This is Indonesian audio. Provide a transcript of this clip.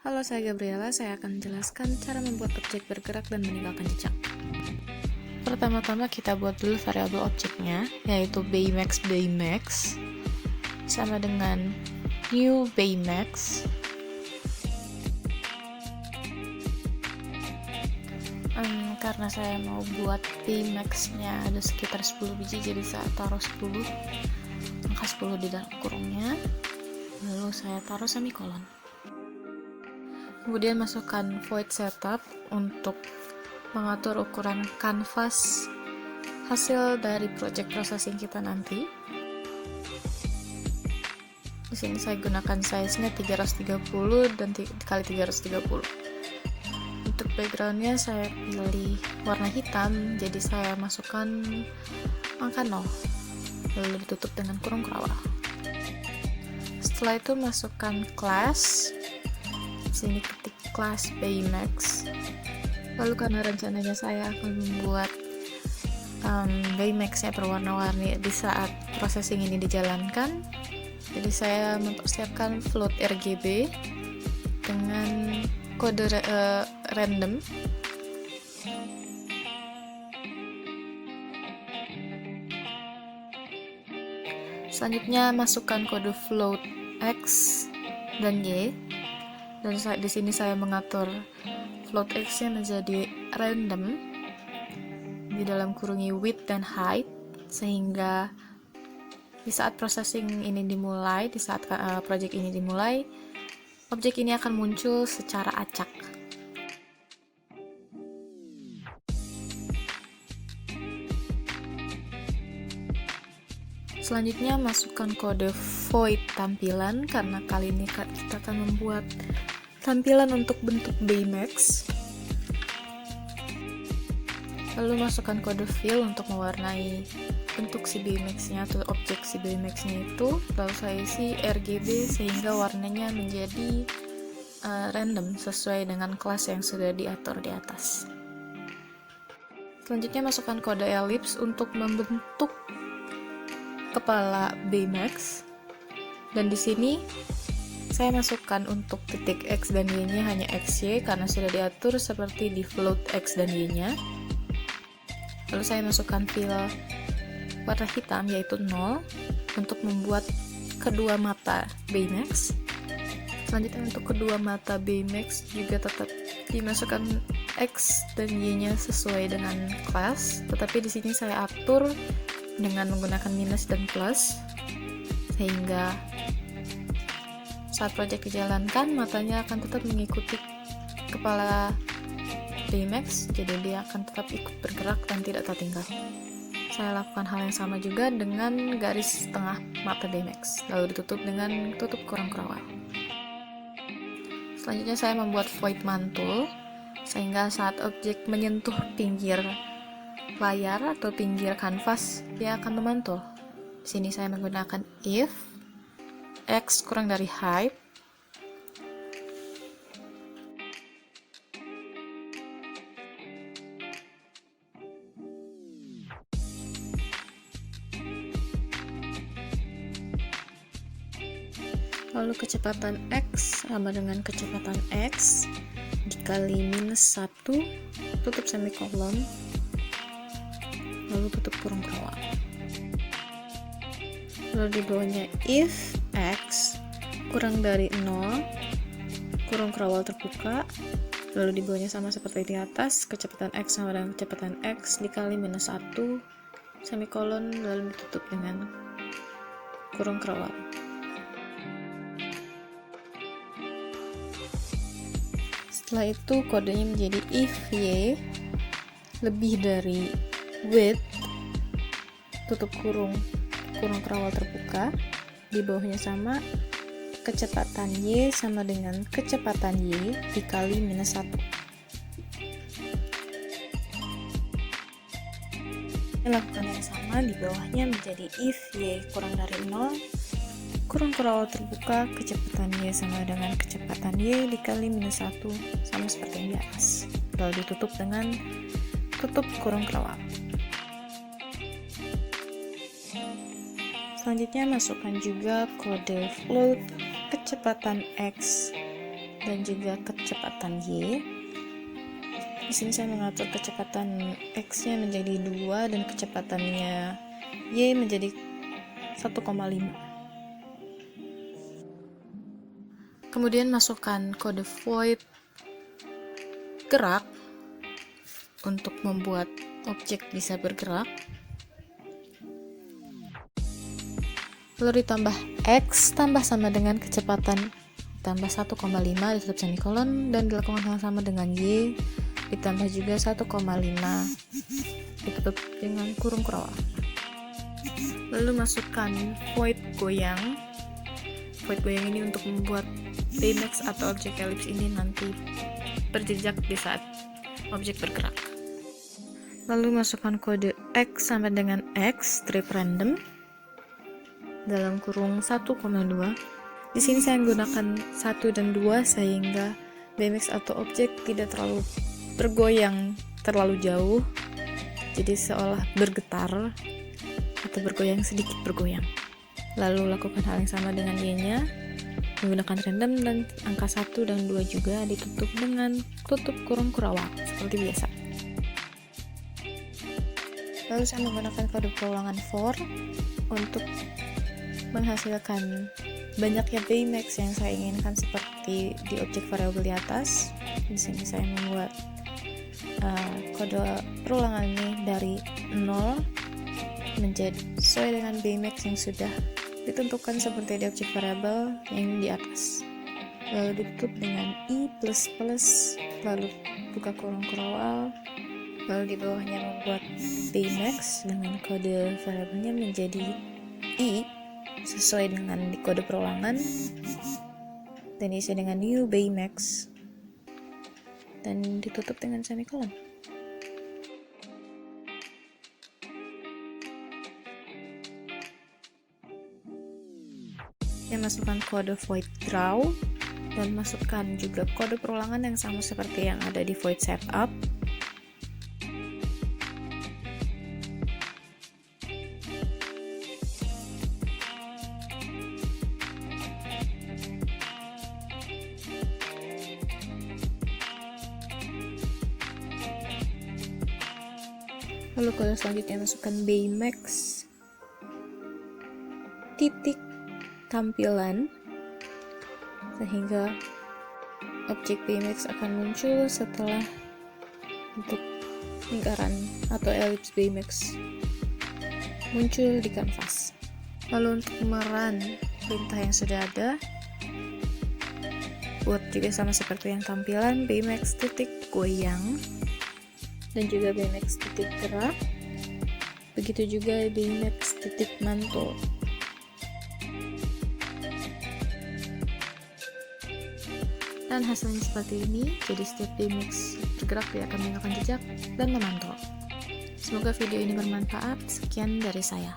Halo, saya Gabriela. Saya akan menjelaskan cara membuat objek bergerak dan meninggalkan jejak. Pertama-tama kita buat dulu variabel objeknya, yaitu Baymax sama dengan new Baymax. Karena saya mau buat Baymax-nya ada sekitar 10 biji, jadi saya taruh 10, angka 10 di dalam kurungnya, lalu saya taruh semikolon. Kemudian masukkan void setup untuk mengatur ukuran kanvas hasil dari project processing kita nanti. Di sini saya gunakan size-nya 330 dan kali 330. Untuk background-nya saya pilih warna hitam, jadi saya masukkan angka 0, lalu ditutup dengan kurung kerawal. Setelah itu masukkan class. Di sini ketik class Baymax. Lalu karena rencananya saya akan membuat Baymax-nya berwarna-warni di saat processing ini dijalankan, jadi saya mempersiapkan float RGB dengan kode random. Selanjutnya masukkan kode float X dan Y, dan di sini saya mengatur float X-nya menjadi random di dalam kurungi width dan height, sehingga di saat processing ini dimulai, di saat project ini dimulai, objek ini akan muncul secara acak. Selanjutnya masukkan kode void tampilan, karena kali ini kita akan membuat tampilan untuk bentuk Baymax. Lalu masukkan kode fill untuk mewarnai bentuk si Baymax-nya atau objek si Baymax-nya itu. Lalu saya isi RGB sehingga warnanya menjadi random sesuai dengan kelas yang sudah diatur di atas. Selanjutnya masukkan kode ellipse untuk membentuk kepala Baymax, dan di sini saya masukkan untuk titik X dan Y-nya hanya XY karena sudah diatur seperti di float X dan Y-nya. Lalu saya masukkan fill warna hitam yaitu 0 untuk membuat kedua mata Baymax. Selanjutnya untuk kedua mata Baymax juga tetap dimasukkan X dan Y-nya sesuai dengan kelas, tetapi di sini saya atur dengan menggunakan minus dan plus, sehingga saat project dijalankan matanya akan tetap mengikuti kepala Baymax, jadi dia akan tetap ikut bergerak dan tidak tertinggal. Saya lakukan hal yang sama juga dengan garis tengah mata Baymax, lalu ditutup dengan tutup kurung kerawal. Selanjutnya saya membuat void mantul, sehingga saat objek menyentuh pinggir layar atau pinggir kanvas, dia akan memantul. Di sini saya menggunakan if X kurang dari height, lalu kecepatan X sama dengan kecepatan X dikali minus 1, tutup semikolon, lalu tutup kurung kerawal. Lalu di bawahnya if X kurang dari 0, kurung kerawal terbuka, lalu di bawahnya sama seperti di atas, kecepatan X sama dengan kecepatan X dikali minus 1, semikolon, lalu ditutup dengan kurung kerawal. Setelah itu kodenya menjadi if Y lebih dari width, tutup kurung kerawal terbuka, di bawahnya sama, kecepatan Y sama dengan kecepatan Y dikali minus 1. Lakukan yang sama, di bawahnya menjadi if Y kurang dari 0, kurung kerawal terbuka, kecepatan Y sama dengan kecepatan Y dikali minus 1, sama seperti yang di atas, lalu ditutup dengan tutup kurung kerawal. Selanjutnya masukkan juga kode float kecepatan X dan juga kecepatan Y. Di sini saya mengatur kecepatan X-nya menjadi 2 dan kecepatannya Y menjadi 1,5. Kemudian masukkan kode void gerak untuk membuat objek bisa bergerak. Lalu ditambah X tambah sama dengan kecepatan tambah 1,5 ditutup semikolon, dan dilakukan hal sama dengan Y ditambah juga 1,5 ditutup dengan kurung kurawal. Lalu masukkan void goyang. Void goyang ini untuk membuat Baymax atau objek elips ini nanti berjejak di saat objek bergerak. Lalu masukkan kode X sama dengan X strip random dalam kurung 1,2. Di sini saya menggunakan 1 dan 2 sehingga Baymax atau objek tidak terlalu bergoyang terlalu jauh, jadi seolah bergetar atau bergoyang, sedikit bergoyang. Lalu lakukan hal yang sama dengan Y-nya menggunakan random, dan angka 1 dan 2 juga ditutup dengan tutup kurung kurawal seperti biasa. Lalu saya menggunakan kode perulangan for untuk menghasilkan banyaknya Baymax yang saya inginkan seperti di objek variabel di atas. Di sini saya membuat kode perulangan ini dari 0 menjadi sesuai dengan Baymax yang sudah ditentukan seperti di objek variabel yang di atas. Lalu ditutup dengan I++, lalu buka kurung kurawal, lalu di bawahnya membuat Baymax dengan kode variabelnya menjadi I sesuai dengan di kode perulangan, dan diisi dengan new Baymax dan ditutup dengan semikolon. Yang masukkan kode void draw dan masukkan juga kode perulangan yang sama seperti yang ada di void setup. Lalu kode selanjutnya masukkan Baymax titik tampilan, sehingga objek Baymax akan muncul setelah untuk lingkaran atau elips Baymax muncul di kanvas. Lalu untuk meran perintah yang sudah ada, buat juga sama seperti yang tampilan, Baymax titik goyang dan juga Baymax titik gerak, begitu juga Baymax titik mantul. Dan hasilnya seperti ini, jadi setiap Baymax bergerak dia akan meninggalkan jejak dan memantul. Semoga video ini bermanfaat. Sekian dari saya.